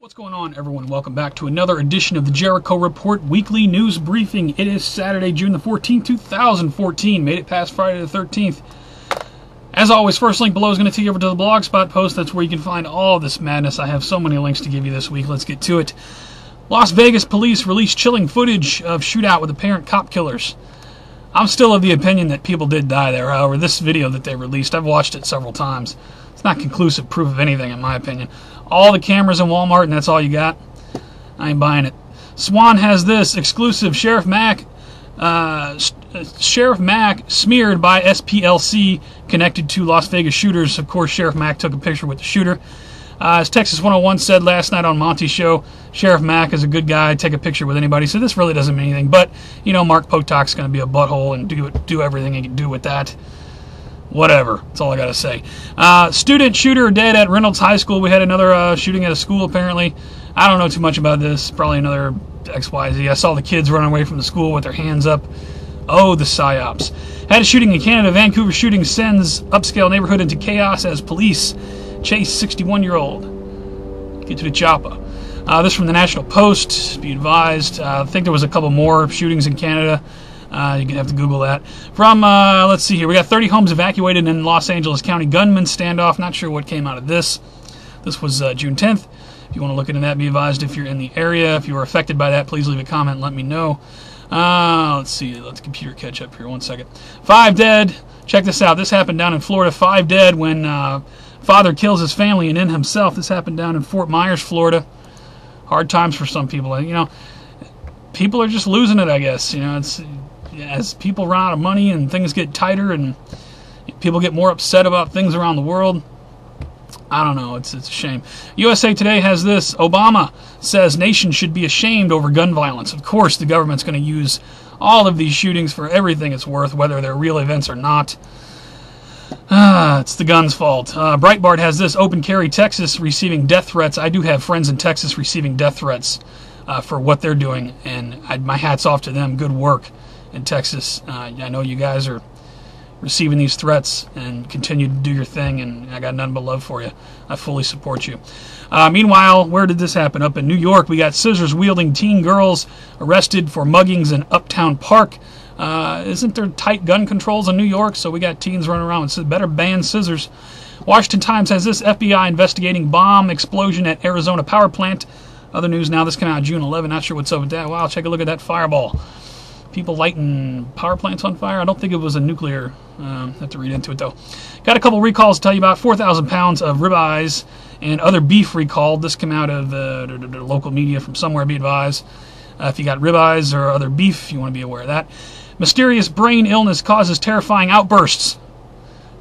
What's going on, everyone? Welcome back to another edition of the Jericho Report Weekly News Briefing. It is Saturday, June the 14th, 2014. Made it past Friday the 13th. As always, first link below is going to take you over to the Blogspot post. That's where you can find all this madness. I have so many links to give you this week. Let's get to it. Las Vegas police released chilling footage of shootout with apparent cop killers. I'm still of the opinion that people did die there. However, this video that they released, I've watched it several times. It's not conclusive proof of anything, in my opinion. All the cameras in Walmart, and that's all you got? I ain't buying it. Swan has this exclusive. Sheriff Mack smeared by SPLC connected to Las Vegas shooters. Of course, Sheriff Mack took a picture with the shooter. As Texas 101 said last night on Monty's show, Sheriff Mack is a good guy, take a picture with anybody, so this really doesn't mean anything. But, you know, Mark Potok's going to be a butthole and do everything he can do with that. Whatever. That's all I got to say. Student shooter dead at Reynolds High School. We had another shooting at a school, apparently. I don't know too much about this. Probably another XYZ. I saw the kids running away from the school with their hands up. Oh, the PSYOPs. Had a shooting in Canada. Vancouver shooting sends upscale neighborhood into chaos as police chase 61-year-old. Get to the chopper. This from the National Post. Be advised. I think there was a couple more shootings in Canada. You can have to Google that. From, let's see here. We got 30 homes evacuated in Los Angeles County. Gunman standoff. Not sure what came out of this. This was June 10th. If you want to look into that, be advised if you're in the area. If you were affected by that, please leave a comment and let me know. Let's see. Let the computer catch up here. 1 second. 5 dead. Check this out. This happened down in Florida. 5 dead when father kills his family and then himself. This happened down in Fort Myers, Florida. Hard times for some people. You know, people are just losing it, I guess. You know, it's... as people run out of money and things get tighter and people get more upset about things around the world, I don't know, it's a shame. USA Today has this. Obama says nation should be ashamed over gun violence. Of course, the government's going to use all of these shootings for everything it's worth, whether they're real events or not. It's the gun's fault. Breitbart has this. Open carry Texas receiving death threats. I do have friends in Texas receiving death threats for what they're doing, and my hat's off to them. Good work in Texas. I know you guys are receiving these threats and continue to do your thing, and I got nothing but love for you. I fully support you. Meanwhile, where did this happen? Up in New York, we got scissors-wielding teen girls arrested for muggings in Uptown Park. Isn't there tight gun controls in New York? So we got teens running around and said, better ban scissors. Washington Times has this. FBI investigating bomb explosion at Arizona power plant. Other news now, this came out June 11. Not sure what's up with that. Wow, take a look at that fireball. People lighting power plants on fire. I don't think it was a nuclear. Have to read into it, though. Got a couple recalls to tell you about. 4,000 pounds of ribeyes and other beef recalled. This came out of the local media from somewhere, be advised. If you got ribeyes or other beef, you want to be aware of that. Mysterious brain illness causes terrifying outbursts.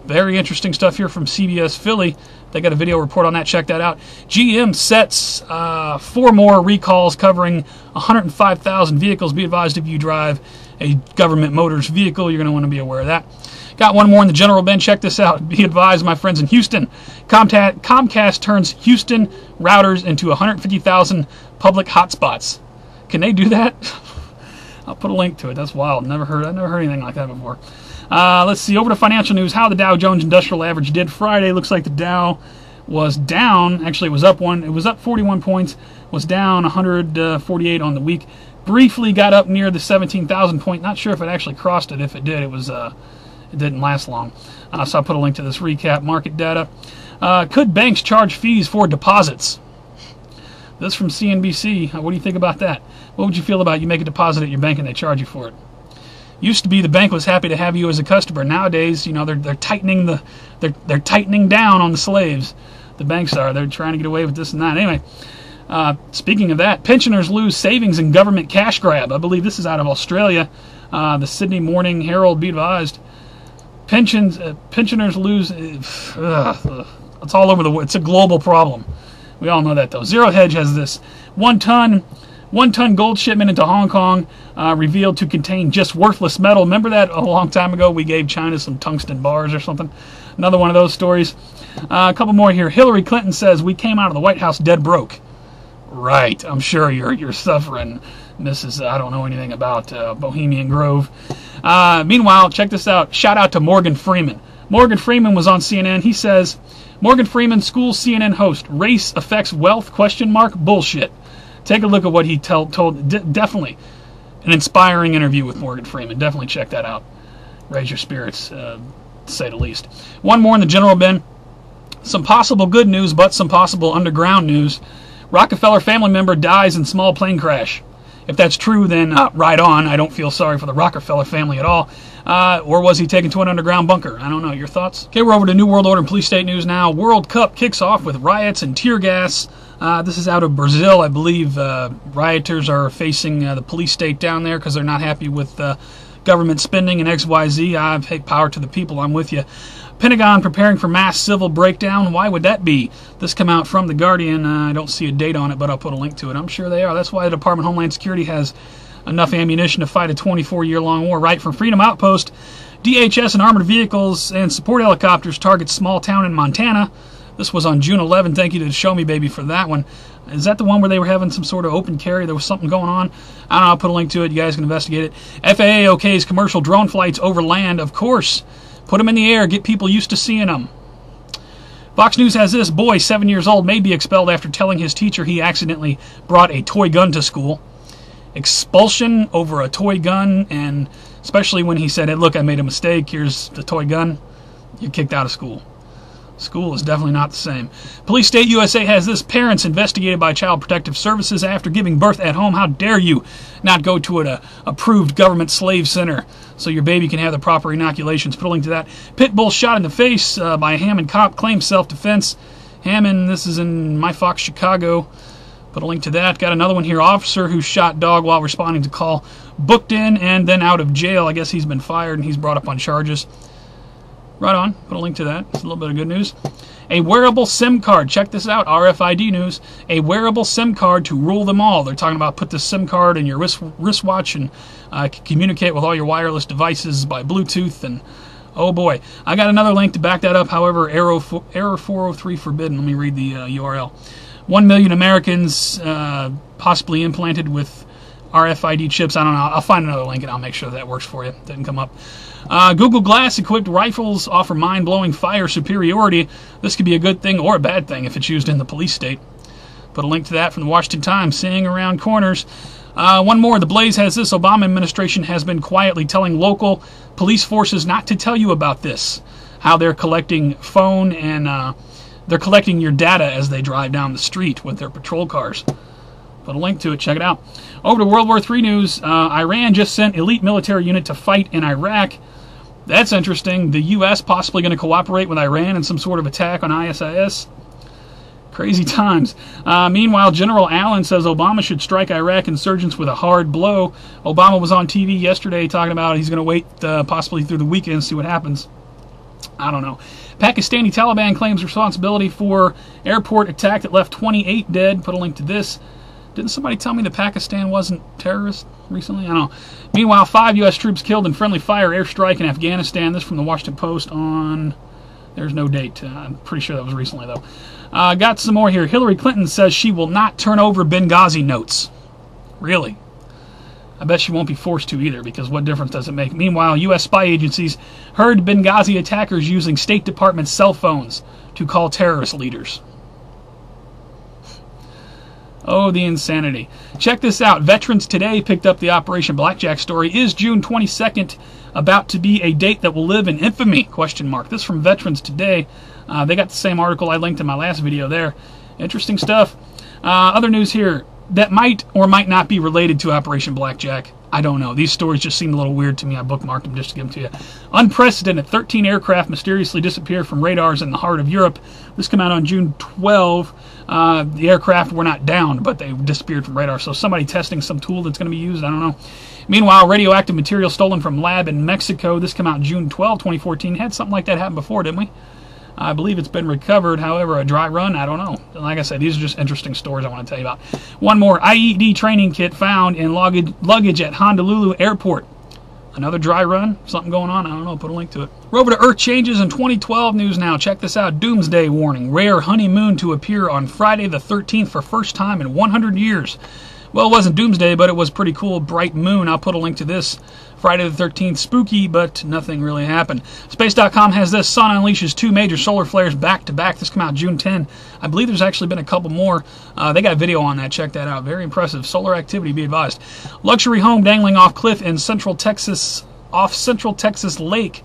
Very interesting stuff here from CBS Philly. They got a video report on that. Check that out. GM sets 4 more recalls covering 105,000 vehicles. Be advised if you drive a government motors vehicle, you're going to want to be aware of that. Got one more in the general bin. Check this out. Be advised, my friends in Houston. Comcast turns Houston routers into 150,000 public hotspots. Can they do that? I'll put a link to it. That's wild. I've never heard anything like that before. Let's see, over to financial news. How the Dow Jones Industrial Average did Friday. Looks like the Dow was down. Actually, it was up 41 points. Was down 148 on the week. Briefly got up near the 17,000 point. Not sure if it actually crossed it. If it did, it didn't last long. So I'll put a link to this recap. Market data. Could banks charge fees for deposits? This from CNBC. What do you think about that? What would you feel about you make a deposit at your bank and they charge you for it? Used to be the bank was happy to have you as a customer. Nowadays, you know, they're tightening they're tightening down on the slaves. The banks are. They're trying to get away with this and that. Anyway, speaking of that, pensioners lose savings in government cash grab. I believe this is out of Australia. The Sydney Morning Herald, be advised. Pensioners lose. It's all over the world. It's a global problem. We all know that, though. Zero Hedge has this. 1 ton gold shipment into Hong Kong revealed to contain just worthless metal. Remember that a long time ago we gave China some tungsten bars or something? Another one of those stories. A couple more here. Hillary Clinton says we came out of the White House dead broke. Right. I'm sure you're suffering, Mrs. I don't know anything about Bohemian Grove. Meanwhile, check this out. Shout out to Morgan Freeman. Morgan Freeman was on CNN. He says, Morgan Freeman, school CNN host, race affects wealth, ? Bullshit. Take a look at what he told. Definitely an inspiring interview with Morgan Freeman. Definitely check that out. Raise your spirits, to say the least. One more in the general bin. Some possible good news, but some possible underground news. Rockefeller family member dies in small plane crash. If that's true, then right on. I don't feel sorry for the Rockefeller family at all. Or was he taken to an underground bunker? I don't know. Your thoughts? Okay, we're over to New World Order and Police State News now. World Cup kicks off with riots and tear gas. This is out of Brazil. I believe rioters are facing the police state down there because they're not happy with government spending and XYZ. Hey, power to the people. I'm with you. Pentagon preparing for mass civil breakdown. Why would that be? This come out from The Guardian. I don't see a date on it, but I'll put a link to it. I'm sure they are. That's why the Department of Homeland Security has enough ammunition to fight a 24-year-long war. Right from Freedom Outpost, DHS and armored vehicles and support helicopters target small town in Montana. This was on June 11. Thank you to Show Me Baby for that one. Is that the one where they were having some sort of open carry? There was something going on. I don't know. I'll put a link to it. You guys can investigate it. FAA okays commercial drone flights over land. Of course. Put them in the air. Get people used to seeing them. Fox News has this. Boy, 7 years old, may be expelled after telling his teacher he accidentally brought a toy gun to school. Expulsion over a toy gun, and especially when he said, hey, look, I made a mistake. Here's the toy gun. You're kicked out of school. School is definitely not the same. Police State USA has this. Parents investigated by Child Protective Services after giving birth at home. How dare you not go to an approved government slave center so your baby can have the proper inoculations. Put a link to that. Pit bull shot in the face by a Hammond cop. Claims self-defense. Hammond, this is in My Fox, Chicago. Put a link to that. Got another one here. Officer who shot dog while responding to call. Booked in and then out of jail. I guess he's been fired and he's brought up on charges. Right on. Put a link to that. It's a little bit of good news. A wearable SIM card. Check this out. RFID news. A wearable SIM card to rule them all. They're talking about put this SIM card in your wristwatch and communicate with all your wireless devices by Bluetooth. And oh boy. I got another link to back that up. However, error 403 forbidden. Let me read the URL. 1 million Americans possibly implanted with RFID chips. I don't know. I'll find another link and I'll make sure that works for you. Didn't come up. Google Glass-equipped rifles offer mind-blowing fire superiority. This could be a good thing or a bad thing if it's used in the police state. Put a link to that from the Washington Times. Seeing around corners. One more. The Blaze has this. Obama administration has been quietly telling local police forces not to tell you about this. How they're collecting phone and they're collecting your data as they drive down the street with their patrol cars. Put a link to it. Check it out. Over to World War III news. Iran just sent elite military unit to fight in Iraq. That's interesting. The U.S. possibly going to cooperate with Iran in some sort of attack on ISIS. Crazy times. Meanwhile, General Allen says Obama should strike Iraq insurgents with a hard blow. Obama was on TV yesterday talking about he's going to wait possibly through the weekend and see what happens. I don't know. Pakistani Taliban claims responsibility for airport attack that left 28 dead. Put a link to this. Didn't somebody tell me that Pakistan wasn't terrorist recently? I don't know. Meanwhile, 5 U.S. troops killed in friendly fire airstrike in Afghanistan. This from the Washington Post on... There's no date. I'm pretty sure that was recently, though. Got some more here. Hillary Clinton says she will not turn over Benghazi notes. Really? I bet she won't be forced to either, because what difference does it make? Meanwhile, U.S. spy agencies heard Benghazi attackers using State Department cell phones to call terrorist leaders. Oh, the insanity. Check this out. Veterans Today picked up the Operation Blackjack story. Is June 22nd about to be a date that will live in infamy? ? This from Veterans Today. They got the same article I linked in my last video there. Interesting stuff. Other news here that might or might not be related to Operation Blackjack. I don't know. These stories just seem a little weird to me. I bookmarked them just to give them to you. Unprecedented. 13 aircraft mysteriously disappear from radars in the heart of Europe. This came out on June 12. The aircraft were not downed, but they disappeared from radar. So somebody testing some tool that's going to be used. I don't know. Meanwhile, radioactive material stolen from lab in Mexico. This came out June 12, 2014. Had something like that happen before, didn't we? I believe it's been recovered. However, a dry run, I don't know. Like I said, these are just interesting stories I want to tell you about. One more. IED training kit found in luggage at Honolulu Airport. Another dry run? Something going on? I don't know. Put a link to it. We're over to Earth changes in 2012 news now. Check this out. Doomsday warning. Rare honeymoon to appear on Friday the 13th for first time in 100 years. Well, it wasn't doomsday, but it was pretty cool. Bright moon. I'll put a link to this. Friday the 13th, spooky, but nothing really happened. Space.com has this. Sun unleashes 2 major solar flares back-to-back. This came out June 10. I believe there's actually been a couple more. They got video on that. Check that out. Very impressive. Solar activity, be advised. Luxury home dangling off cliff in Central Texas Lake.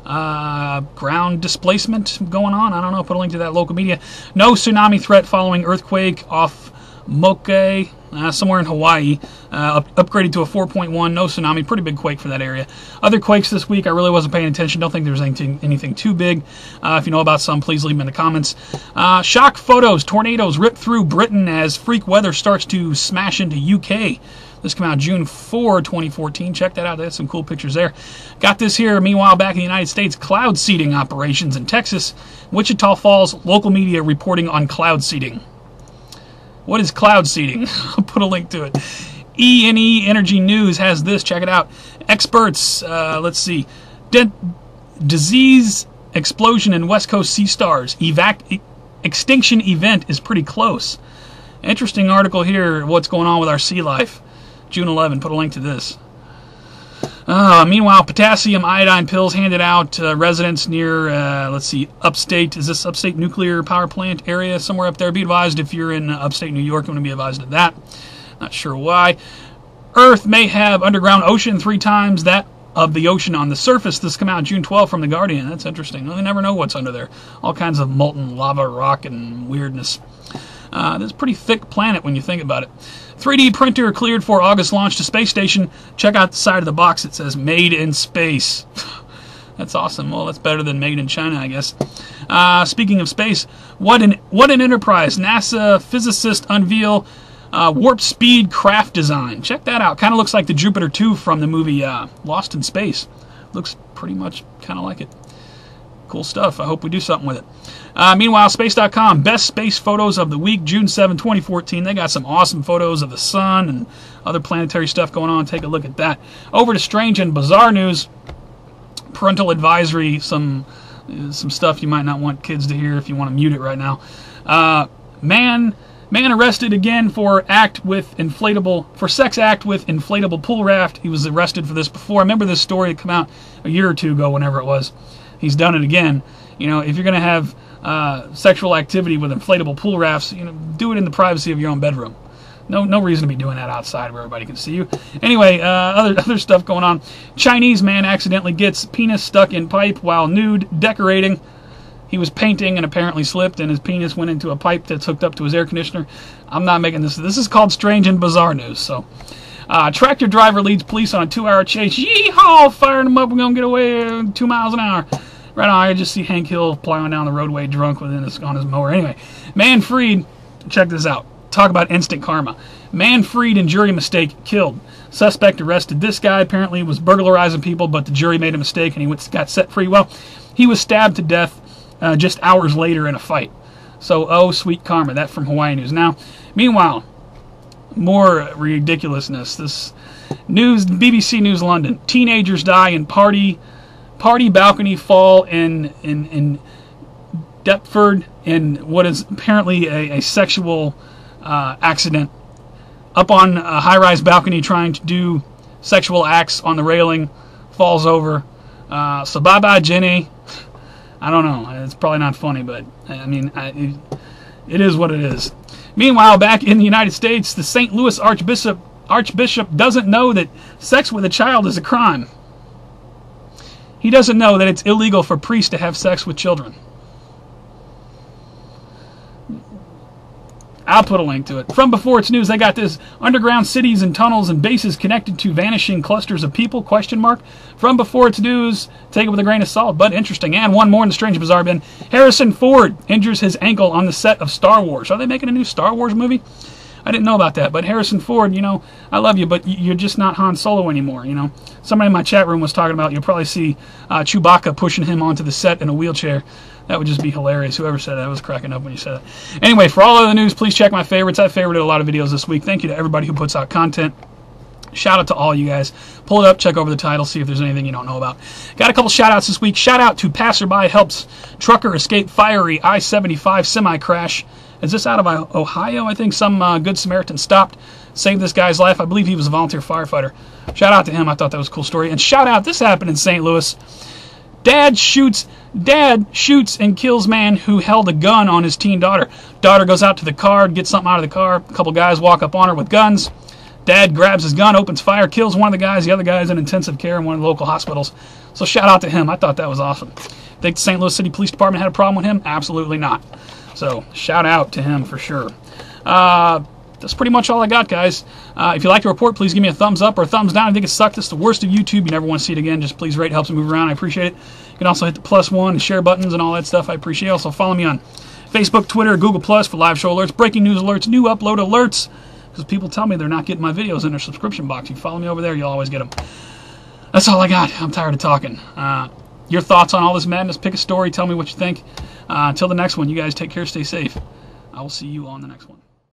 Ground displacement going on. I don't know. Put a link to that. Local media. No tsunami threat following earthquake off Moke, somewhere in Hawaii. Upgraded to a 4.1. No tsunami. Pretty big quake for that area. Other quakes this week, I really wasn't paying attention. Don't think there was anything too big. If you know about some, please leave them in the comments. Shock photos. Tornadoes rip through Britain as freak weather starts to smash into UK. This came out June 4, 2014. Check that out. They had some cool pictures there. Got this here. Meanwhile, back in the United States, cloud seeding operations in Texas. Wichita Falls, local media reporting on cloud seeding. What is cloud seeding? I'll put a link to it. E&E Energy News has this. Check it out. Experts, let's see. Disease explosion in West Coast sea stars. Extinction event is pretty close. Interesting article here. What's going on with our sea life. June 11. Put a link to this. Meanwhile, potassium iodine pills handed out residents near, let's see, upstate. Is this upstate nuclear power plant area somewhere up there? Be advised if you're in upstate New York, I'm going to be advised of that. Not sure why. Earth may have underground ocean 3 times that of the ocean on the surface. This came out June 12 from The Guardian. That's interesting. Well, they never know what's under there. All kinds of molten lava, rock, and weirdness. This is a pretty thick planet when you think about it. 3D printer cleared for August launch to space station. Check out the side of the box. It says made in space. That's awesome. Well, that's better than made in China, I guess. Speaking of space, what an enterprise. NASA physicists unveil warp speed craft design. Check that out. Kind of looks like the Jupiter 2 from the movie Lost in Space. Looks pretty much kind of like it. Cool stuff. I hope we do something with it. Meanwhile, Space.com, best space photos of the week, June 7, 2014. They got some awesome photos of the sun and other planetary stuff going on. Take a look at that. Over to strange and bizarre news. Parental advisory, some stuff you might not want kids to hear if you want to mute it right now. Man arrested again for sex act with inflatable pool raft. He was arrested for this before. I remember this story had come out a year or 2 ago, whenever it was. He's done it again. You know, if you're going to have sexual activity with inflatable pool rafts, you know, do it in the privacy of your own bedroom. No reason to be doing that outside where everybody can see you. Anyway, other stuff going on. Chinese man accidentally gets penis stuck in pipe while nude decorating. He was painting and apparently slipped, and his penis went into a pipe that's hooked up to his air conditioner. I'm not making this. This is called strange and bizarre news. So, tractor driver leads police on a 2-hour chase. Yeehaw! Firing them up. We're gonna get away 2 miles an hour. Right now, I just see Hank Hill plowing down the roadway drunk on his mower. Anyway, man freed. Check this out. Talk about instant karma. Man freed in jury mistake killed. Suspect arrested. This guy apparently was burglarizing people, but the jury made a mistake and he got set free. Well, he was stabbed to death just hours later in a fight. So, oh, sweet karma. That from Hawaii News. Now, meanwhile, more ridiculousness. This news, BBC News London. Teenagers die in party balcony fall in Deptford in what is apparently a sexual accident. Up on a high-rise balcony trying to do sexual acts on the railing, falls over. So bye-bye, Jenny. I don't know. It's probably not funny, but I mean, it is what it is. Meanwhile, back in the United States, the St. Louis Archbishop doesn't know that sex with a child is a crime. He doesn't know that it's illegal for priests to have sex with children. I'll put a link to it. From Before It's News, they got this. Underground cities and tunnels and bases connected to vanishing clusters of people, ? From Before It's News, take it with a grain of salt, but interesting. And one more in the Strange Bizarre bin. Harrison Ford injures his ankle on the set of Star Wars. Are they making a new Star Wars movie? I didn't know about that, but Harrison Ford, you know, I love you, but you're just not Han Solo anymore, you know. Somebody in my chat room was talking about, you'll probably see Chewbacca pushing him onto the set in a wheelchair. That would just be hilarious. Whoever said that, I was cracking up when you said that. Anyway, for all of the news, please check my favorites. I favorited a lot of videos this week. Thank you to everybody who puts out content. Shout out to all you guys. Pull it up, check over the title, see if there's anything you don't know about. Got a couple shout outs this week. Shout out to Passerby Helps Trucker Escape Fiery I-75 Semi Crash. Is this out of Ohio? I think some Good Samaritan stopped, saved this guy's life. I believe he was a volunteer firefighter. Shout out to him. I thought that was a cool story. And shout out, this happened in St. Louis. Dad shoots and kills man who held a gun on his teen daughter. Daughter goes out to the car, gets something out of the car. A couple guys walk up on her with guns. Dad grabs his gun, opens fire, kills one of the guys. The other guy's in intensive care in one of the local hospitals. So shout out to him. I thought that was awesome. Think the St. Louis City Police Department had a problem with him? Absolutely not. So shout out to him for sure. That's pretty much all I got, guys. If you like the report, please give me a thumbs up or a thumbs down. I think it sucked. It's the worst of YouTube. You never want to see it again. Just please rate. Helps me move around. I appreciate it. You can also hit the +1 and share buttons and all that stuff. I appreciate it. Also, follow me on Facebook, Twitter, Google Plus for live show alerts, breaking news alerts, new upload alerts. Because people tell me they're not getting my videos in their subscription box. You follow me over there, you'll always get them. That's all I got. I'm tired of talking. Your thoughts on all this madness. Pick a story. Tell me what you think. Until the next one, you guys take care. Stay safe. I will see you on the next one.